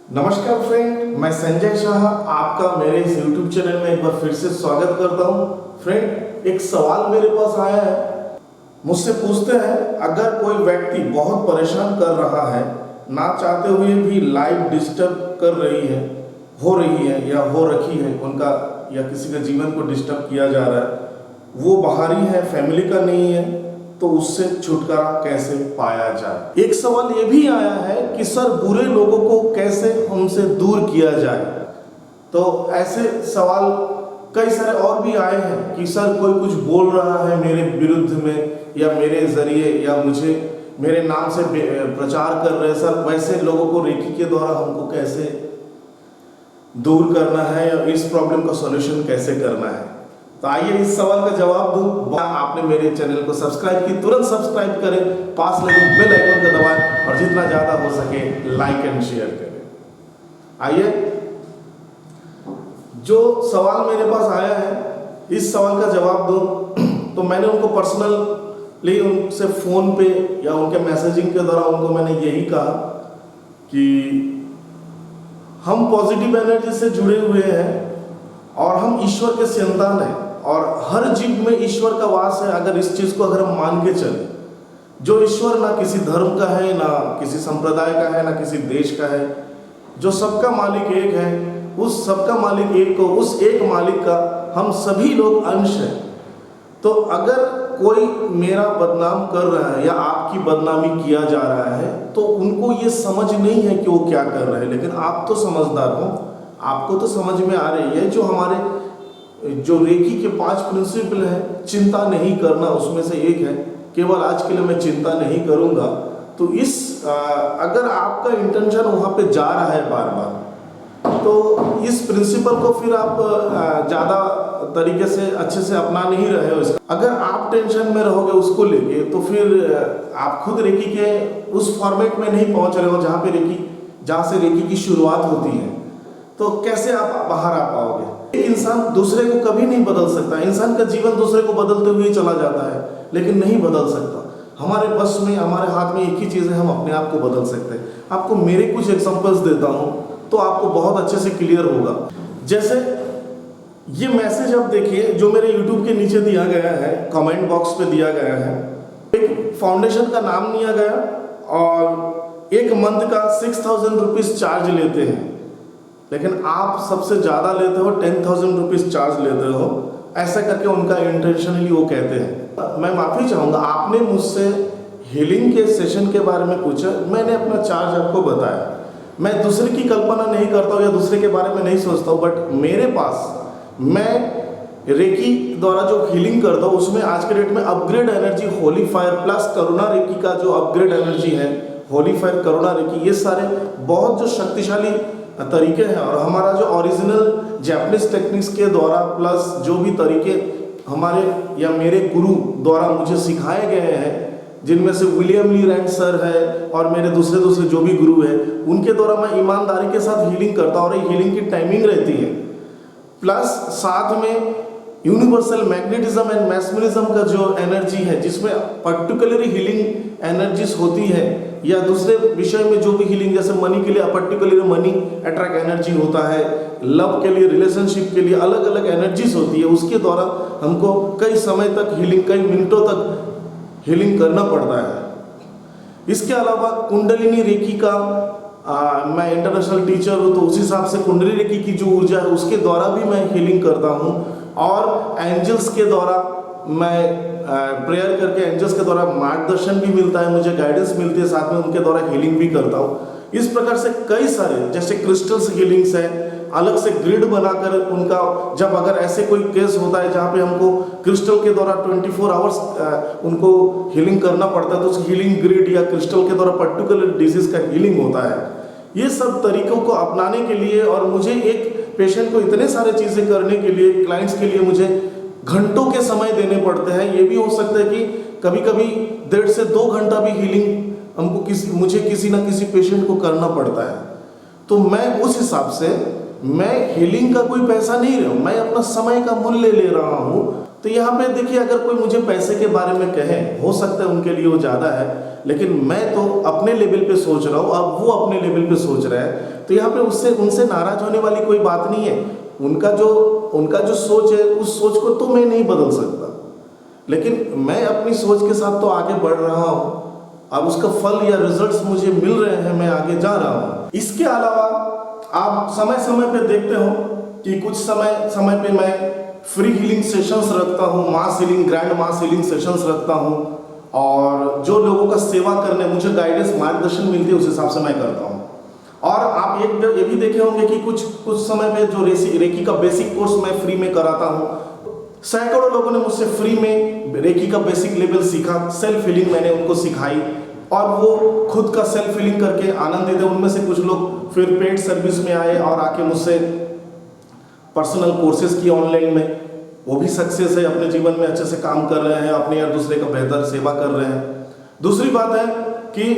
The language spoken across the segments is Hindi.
नमस्कार फ्रेंड, मैं संजय शाह आपका मेरे इस YouTube चैनल में एक बार फिर से स्वागत करता हूं। फ्रेंड, एक सवाल मेरे पास आया है। मुझसे पूछते हैं, अगर कोई व्यक्ति बहुत परेशान कर रहा है, ना चाहते हुए भी लाइफ डिस्टर्ब कर रही है, हो रही है या हो रखी है उनका, या किसी का जीवन को डिस्टर्ब किया जा रहा है, वो बाहरी है, फैमिली का नहीं है, तो उससे छुटकारा कैसे पाया जाए। एक सवाल ये भी आया है कि सर, बुरे लोगों को कैसे हमसे दूर किया जाए। तो ऐसे सवाल कई सारे और भी आए हैं कि सर, कोई कुछ बोल रहा है मेरे विरुद्ध में या मेरे जरिए या मुझे मेरे नाम से प्रचार कर रहे, सर वैसे लोगों को रेकी के द्वारा हमको कैसे दूर करना है या इस प्रॉब्लम का सॉल्यूशन कैसे करना है। तो आइए इस सवाल का जवाब दूं। आपने मेरे चैनल को सब्सक्राइब की, तुरंत सब्सक्राइब करें, पास लगे बेल आइकन को दबाएं और जितना ज्यादा हो सके लाइक एंड शेयर करें। आइए, जो सवाल मेरे पास आया है इस सवाल का जवाब दूं। तो मैंने उनको पर्सनली उनसे फोन पे या उनके मैसेजिंग के द्वारा उनको मैंने यही कहा कि हम पॉजिटिव एनर्जी से जुड़े हुए हैं और हम ईश्वर के संतान हैं और हर जीव में ईश्वर का वास है। अगर इस चीज को अगर हम मान के चले, जो ईश्वर ना किसी धर्म का है, ना किसी संप्रदाय का है, ना किसी देश का है, जो सबका मालिक एक है, उस सबका मालिक एक को, उस एक मालिक का हम सभी लोग अंश हैं। तो अगर कोई मेरा बदनाम कर रहा है या आपकी बदनामी किया जा रहा है, तो उनको ये समझ नहीं है कि वो क्या कर रहे हैं। लेकिन आप तो समझदार हो, आपको तो समझ में आ रही है। जो हमारे जो रेकी के 5 प्रिंसिपल है, चिंता नहीं करना उसमें से एक है। केवल आज के लिए मैं चिंता नहीं करूंगा। तो इस अगर आपका इंटेंशन वहां पे जा रहा है बार बार, तो इस प्रिंसिपल को फिर आप ज्यादा तरीके से अच्छे से अपना नहीं रहे हो। अगर आप टेंशन में रहोगे उसको लेके, तो फिर आप खुद रेकी के उस फॉर्मेट में नहीं पहुंच रहे हो जहाँ से रेकी की शुरुआत होती है। तो कैसे आप बाहर आ पाओगे। एक इंसान दूसरे को कभी नहीं बदल सकता। इंसान का जीवन दूसरे को बदलते हुए चला जाता है, लेकिन नहीं बदल सकता। हमारे बस में, हमारे हाथ में एक ही चीज है, हम अपने आप को बदल सकते हैं। आपको मेरे कुछ एग्जांपल्स देता हूं तो आपको बहुत अच्छे से क्लियर होगा। जैसे ये मैसेज आप देखिए जो मेरे यूट्यूब के नीचे दिया गया है, कमेंट बॉक्स पे दिया गया है। एक फाउंडेशन का नाम दिया गया और एक मंथ का 6000 रुपीज चार्ज लेते हैं, लेकिन आप सबसे ज्यादा लेते हो, 10,000 रुपीज चार्ज लेते हो। ऐसा करके उनका इंटेंशनली वो कहते हैं। मैं माफी चाहूंगा, आपने मुझसे हीलिंग के सेशन के बारे में पूछा, मैंने अपना चार्ज आपको बताया। मैं दूसरे की कल्पना नहीं करता हूँ या दूसरे के बारे में नहीं सोचता हूँ, बट मेरे पास मैं रेकी द्वारा जो हीलिंग करता हूँ उसमें आज के डेट में upgrade energy, holy fire plus Karuna Reiki का जो अपग्रेड एनर्जी है, होली फायर, करुणा रेकी, ये सारे बहुत जो शक्तिशाली तरीके हैं। और हमारा जो ओरिजिनल जैपनीज टेक्निक्स के द्वारा प्लस जो भी तरीके हमारे या मेरे गुरु द्वारा मुझे सिखाए गए हैं, जिनमें से विलियम ली रैंड सर है और मेरे दूसरे जो भी गुरु है, उनके द्वारा मैं ईमानदारी के साथ हीलिंग करता हूँ। और ये हीलिंग की टाइमिंग रहती है, प्लस साथ में यूनिवर्सल मैग्नेटिज्म एंड मैस्मरिज्म का जो एनर्जी है, जिसमें पर्टिकुलरली हीलिंग एनर्जीज होती है, या दूसरे विषय में जो भी हीलिंग, जैसे मनी के लिए पर्टिकुलरली मनी अट्रैक्ट एनर्जी होता है, लव के लिए, रिलेशनशिप के लिए अलग अलग एनर्जीज होती है। उसके द्वारा हमको कई समय तक हीलिंग, कई मिनटों तक हीलिंग करना पड़ता है। इसके अलावा कुंडलिनी रेकी का मैं इंटरनेशनल टीचर हूँ, तो उस हिसाब से कुंडली रेकी की जो ऊर्जा है उसके द्वारा भी मैं हीलिंग करता हूँ। और एंजल्स के द्वारा मैं प्रेयर करके, एंजल्स के द्वारा मार्गदर्शन भी मिलता है, मुझे गाइडेंस मिलती है, साथ में उनके द्वारा हीलिंग भी करता हूँ। इस प्रकार से कई सारे, जैसे क्रिस्टल्स हीलिंग्स है, अलग से ग्रिड बनाकर उनका, जब अगर ऐसे कोई केस होता है जहाँ पे हमको क्रिस्टल के द्वारा 24 आवर्स उनको हीलिंग करना पड़ता है, तो उस हीलिंग ग्रिड या क्रिस्टल के द्वारा पर्टिकुलर डिजीज का हीलिंग होता है। ये सब तरीकों को अपनाने के लिए, और मुझे एक पेशेंट को इतने सारे चीजें करने के लिए, क्लाइंट्स के लिए मुझे घंटों के समय देने पड़ते हैं। ये भी हो सकता है कि कभी कभी 1.5 से 2 घंटा भी हीलिंग हमको मुझे किसी ना किसी पेशेंट को करना पड़ता है। तो मैं उस हिसाब से, मैं हीलिंग का कोई पैसा नहीं रहा हूँ, मैं अपना समय का मूल्य ले रहा हूँ तो यहाँ पे देखिए, अगर कोई मुझे पैसे के बारे में कहे, हो सकता है उनके लिए वो ज़्यादा है, लेकिन मैं तो अपने लेवल पे सोच रहा हूँ, अब वो अपने लेवल पे सोच रहा है, तो यहाँ पे उससे उनसे नाराज होने वाली कोई बात नहीं है। उनका जो सोच है, उस सोच को तो मैं नहीं बदल सकता, लेकिन मैं अपनी सोच के साथ तो आगे बढ़ रहा हूँ। अब उसका फल या रिजल्ट्स मुझे मिल रहे हैं, मैं आगे जा रहा हूँ। इसके अलावा आप समय समय पे देखते हो कि कुछ समय पे मैं फ्री हीलिंग सेशंस रखता हूँ, mass healing, grand mass healing sessions रखता हूँ, और जो लोगों का सेवा करने मुझे गाइडेंस, मार्गदर्शन मिलती है, उस हिसाब से मैं करता हूँ। और आप ये भी देखे होंगे कि कुछ समय पे जो रेकी का बेसिक कोर्स मैं फ्री में कराता हूँ। सैकड़ों लोगों ने मुझसे फ्री में रेकी का बेसिक लेवल सीखा, सेल्फ हीलिंग मैंने उनको सिखाई, और वो खुद का सेल्फ हीलिंग करके आनंदित है। उनमें से कुछ लोग फिर पेड सर्विस में आए और आके मुझसे पर्सनल कोर्सेज किए ऑनलाइन में, वो भी सक्सेस है, अपने जीवन में अच्छे से काम कर रहे हैं, अपने या दूसरे का बेहतर सेवा कर रहे हैं। दूसरी बात है कि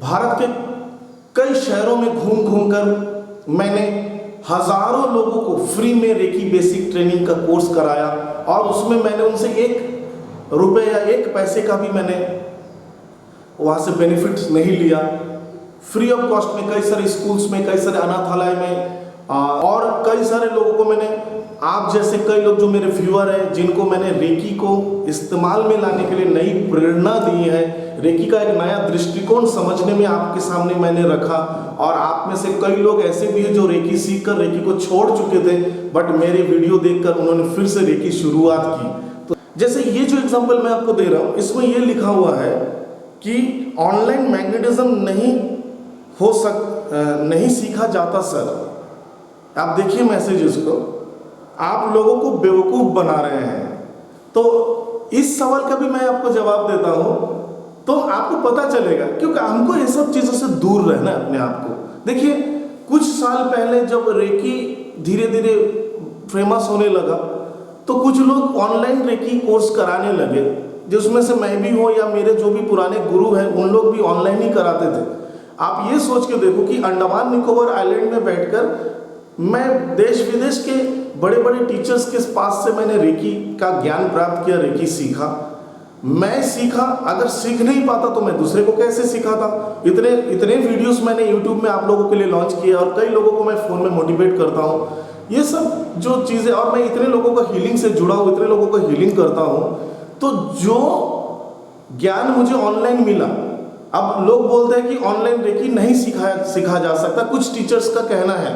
भारत के कई शहरों में घूम घूम कर मैंने हजारों लोगों को फ्री में रेकी बेसिक ट्रेनिंग का कोर्स कराया, और उसमें मैंने उनसे ₹1 या 1 पैसे का भी मैंने वहाँ से बेनिफिट्स नहीं लिया। फ्री ऑफ कॉस्ट में कई सारे स्कूल्स में, कई सारे अनाथालय में, और कई सारे लोगों को मैंने, आप जैसे कई लोग जो मेरे व्यूअर हैं, जिनको मैंने रेकी को इस्तेमाल में लाने के लिए नई प्रेरणा दी है, रेकी का एक नया दृष्टिकोण समझने में आपके सामने मैंने रखा। और आप में से कई लोग ऐसे भी हैं जो रेकी सीख कर रेकी को छोड़ चुके थे, बट मेरे वीडियो देखकर उन्होंने फिर से रेकी शुरुआत की। तो जैसे ये जो एग्जाम्पल मैं आपको दे रहा हूँ, इसमें ये लिखा हुआ है कि ऑनलाइन मैग्नेटिज्म नहीं सीखा जाता सर। आप देखिए मैसेजेस को, आप लोगों को बेवकूफ़ बना रहे हैं। तो इस सवाल का भी मैं आपको जवाब देता हूँ, तो आपको पता चलेगा, क्योंकि हमको ये सब चीज़ों से दूर रहना है अपने आप को। देखिए, कुछ साल पहले जब रेकी धीरे धीरे फेमस होने लगा, तो कुछ लोग ऑनलाइन रेकी कोर्स कराने लगे, जिसमें से मैं भी हूँ, या मेरे जो भी पुराने गुरु हैं उन लोग भी ऑनलाइन ही कराते थे। आप ये सोच के देखो कि अंडमान निकोबार आइलैंड में बैठकर मैं देश विदेश के बड़े बड़े टीचर्स के पास से मैंने रेकी का ज्ञान प्राप्त किया, रेकी सीखा। मैं सीखा, अगर सीख नहीं पाता तो मैं दूसरे को कैसे सिखाता। इतने वीडियोस मैंने यूट्यूब में आप लोगों के लिए लॉन्च किए, और कई लोगों को मैं फ़ोन में मोटिवेट करता हूँ। ये सब जो चीज़ें, और मैं इतने लोगों का हीलिंग से जुड़ा हूँ, इतने लोगों को हीलिंग करता हूँ, तो जो ज्ञान मुझे ऑनलाइन मिला, अब लोग बोलते हैं कि ऑनलाइन रेकी नहीं सिखा जा सकता, कुछ टीचर्स का कहना है,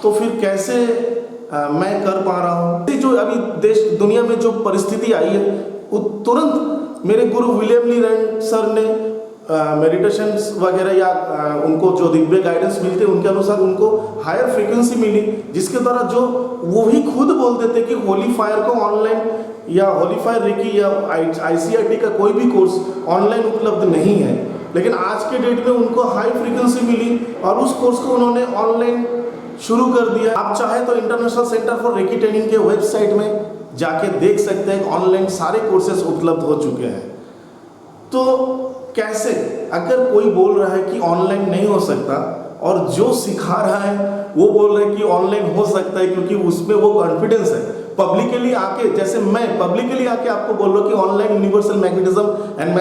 तो फिर कैसे मैं कर पा रहा हूँ। जो अभी दुनिया में जो परिस्थिति आई है, वो तुरंत मेरे गुरु विलियम ली रैंड सर ने मेडिटेशंस वगैरह या उनको जो दिव्य गाइडेंस मिलते उनके अनुसार उनको हायर फ्रीक्वेंसी मिली, जिसके द्वारा जो वो ही खुद बोलते थे कि होली फायर को ऑनलाइन, या होली फायर रेकी या ICRT का कोई भी कोर्स ऑनलाइन उपलब्ध नहीं है। लेकिन आज के डेट में उनको हाई फ्रीक्वेंसी मिली, और उस कोर्स को उन्होंने ऑनलाइन शुरू कर दिया। आप चाहे तो International Centre for Reiki Training के वेबसाइट में जाके देख सकते हैं, ऑनलाइन सारे कोर्सेज उपलब्ध हो चुके हैं। तो कैसे, अगर कोई बोल रहा है कि ऑनलाइन नहीं हो सकता, और जो सिखा रहा है वो बोल रहा है कि ऑनलाइन हो सकता है, क्योंकि उसमें वो कॉन्फिडेंस है, पब्लिकली आके, जैसे मैं पब्लिकली आके आपको बोल रहा हूँ कि online universal magnetism and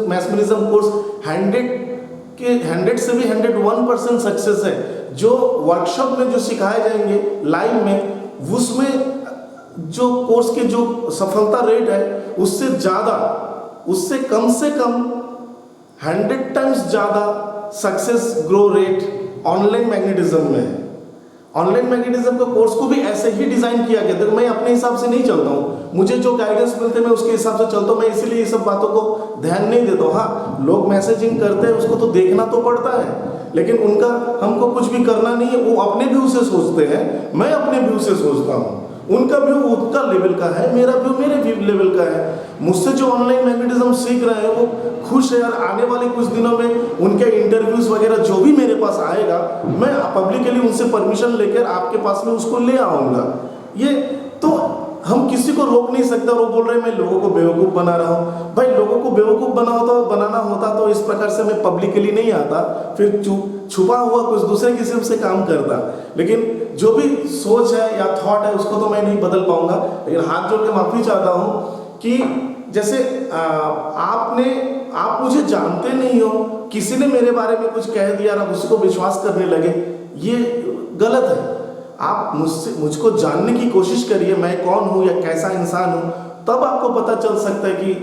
mesmerism course 100 से भी 101% सक्सेस है। जो वर्कशॉप में जो सिखाए जाएंगे लाइव में, उसमें जो कोर्स के जो सफलता रेट है, उससे ज़्यादा, उससे कम से कम 100 टाइम्स ज़्यादा success grow rate online magnetism में है। ऑनलाइन मैग्नेटिज्म का कोर्स को भी ऐसे ही डिज़ाइन किया गया था। मैं अपने हिसाब से नहीं चलता हूँ, मुझे जो गाइडेंस मिलते हैं मैं उसके हिसाब से चलता हूँ। मैं इसीलिए ये सब बातों को ध्यान नहीं देता हूँ। हाँ, लोग मैसेजिंग करते हैं, उसको तो देखना तो पड़ता है, लेकिन उनका हमको कुछ भी करना नहीं है। वो अपने व्यू से सोचते हैं, मैं अपने व्यू से सोचता हूँ। उनका व्यू उनका लेवल का है, मेरा व्यू मेरे व्यू लेवल का है। मुझसे जो ऑनलाइन मैग्नेटिज्म सीख रहे हैं वो खुश है, और आने वाले कुछ दिनों में उनके इंटरव्यूज वगैरह जो भी मेरे पास आएगा, मैं पब्लिकली उनसे परमिशन लेकर आपके पास में उसको ले आऊँगा। ये तो हम किसी को रोक नहीं सकते और वो बोल रहे हैं मैं लोगों को बेवकूफ़ बना रहा हूँ। भाई लोगों को बेवकूफ़ बनाना होता तो इस प्रकार से मैं पब्लिकली नहीं आता, फिर छुपा हुआ कुछ दूसरे किस्म से काम करता। लेकिन जो भी सोच है या थॉट है उसको तो मैं नहीं बदल पाऊंगा। लेकिन हाथ जोड़ के माफ़ी चाहता हूँ कि जैसे आप मुझे जानते नहीं हो, किसी ने मेरे बारे में कुछ कह दिया ना उसको विश्वास करने लगे, ये गलत है। आप मुझको जानने की कोशिश करिए, मैं कौन हूँ या कैसा इंसान हूँ, तब आपको पता चल सकता है कि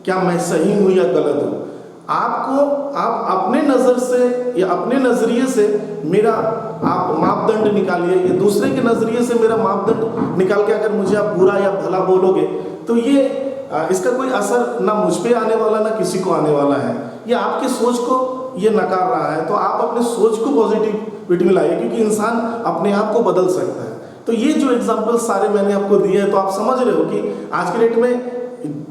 क्या मैं सही हूँ या गलत हूँ। आप अपने नज़र से या अपने नज़रिए से मेरा आप मापदंड निकालिए, या दूसरे के नज़रिए से मेरा मापदंड निकाल के अगर मुझे आप बुरा या भला बोलोगे तो ये इसका कोई असर ना मुझ पे आने वाला ना किसी को आने वाला है। ये आपके सोच को ये नकार रहा है, तो आप अपने सोच को पॉजिटिविटी में लाइए, क्योंकि इंसान अपने आप को बदल सकता है। तो ये जो एग्जाम्पल सारे मैंने आपको दिए हैं, तो आप समझ रहे हो कि आज के डेट में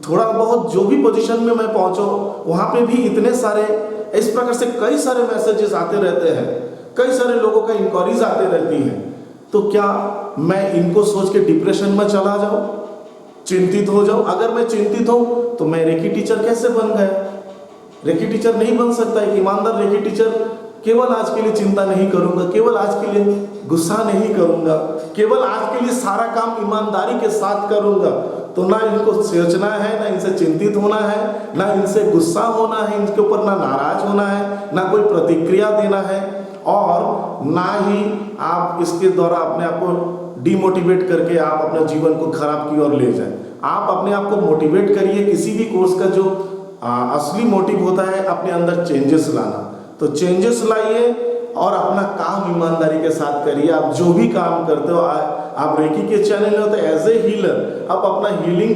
थोड़ा बहुत जो भी पोजीशन में मैं पहुंचा वहाँ पे भी इतने सारे इस प्रकार से कई सारे मैसेजेस आते रहते हैं, कई सारे लोगों का इंक्वायरीज आते रहती हैं। तो क्या मैं इनको सोच के डिप्रेशन में चला जाऊँ, चिंतित हो जाऊँ? अगर मैं चिंतित हूँ तो मैं रेकी टीचर कैसे बन गया? रेकी टीचर नहीं बन सकता। एक ईमानदार रेकी टीचर केवल आज के लिए चिंता नहीं करूंगा, केवल आज के लिए गुस्सा नहीं करूंगा, केवल आज के लिए सारा काम ईमानदारी के साथ करूंगा। तो ना इनको सोचना है, ना इनसे चिंतित होना है, ना इनसे गुस्सा होना है, इनके ऊपर ना नाराज होना है, ना कोई प्रतिक्रिया देना है, और ना ही आप इसके द्वारा अपने आप को डिमोटिवेट करके आप अपने जीवन को खराब की ओर ले जाएं। आप अपने आप को मोटिवेट करिए। किसी भी कोर्स का जो असली मोटिव होता है अपने अंदर चेंजेस लाना, तो चेंजेस लाइए और अपना काम ईमानदारी के साथ करिए। आप जो भी काम करते हो, आप रेकी के चैनल में हो तो एज ए हीलर आप अपना हीलिंग,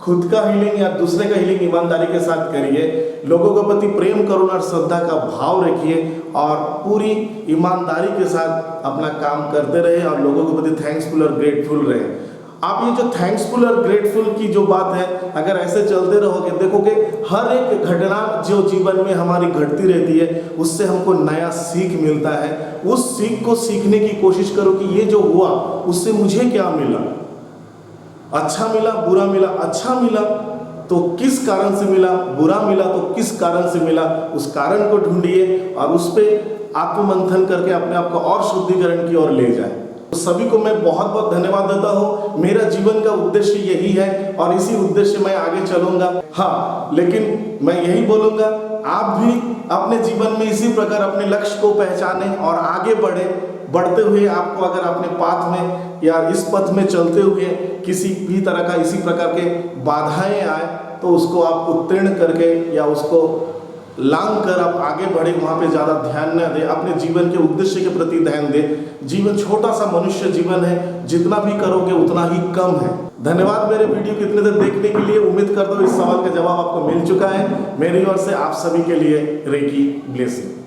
खुद का हीलिंग या दूसरे का हीलिंग ईमानदारी के साथ करिए। लोगों के प्रति प्रेम, करुणा और श्रद्धा का भाव रखिए और पूरी ईमानदारी के साथ अपना काम करते रहे और लोगों के प्रति थैंक्सफुल और ग्रेटफुल रहे। आप ये जो थैंक्सफुल और ग्रेटफुल की जो बात है, अगर ऐसे चलते रहोगे, देखोगे हर एक घटना जो जीवन में हमारी घटती रहती है उससे हमको नया सीख मिलता है। उस सीख को सीखने की कोशिश करो कि ये जो हुआ उससे मुझे क्या मिला, अच्छा मिला, बुरा मिला। अच्छा मिला तो किस कारण से मिला, बुरा मिला तो किस कारण से मिला, उस कारण को ढूंढिए और उस पर आत्ममंथन करके अपने आप को और शुद्धिकरण की ओर ले जाए। तो सभी को मैं बहुत बहुत धन्यवाद देता हूँ। मेरा जीवन का उद्देश्य यही है और इसी उद्देश्य मैं आगे चलूंगा। हाँ, लेकिन मैं यही बोलूंगा, आप भी अपने जीवन में इसी प्रकार अपने लक्ष्य को पहचानें और आगे बढ़ते हुए आपको अगर अपने पाथ में या इस पथ में चलते हुए किसी भी तरह का इसी प्रकार के बाधाएं आए तो उसको आप उत्तीर्ण करके या उसको लांग कर आप आगे बढ़े, वहाँ पे ज़्यादा ध्यान न दें, अपने जीवन के उद्देश्य के प्रति ध्यान दें। जीवन छोटा सा मनुष्य जीवन है, जितना भी करोगे उतना ही कम है। धन्यवाद मेरे वीडियो को इतने देर देखने के लिए। उम्मीद करता हूँ इस सवाल का जवाब आपको मिल चुका है। मेरी ओर से आप सभी के लिए रेकी ब्लेसिंग।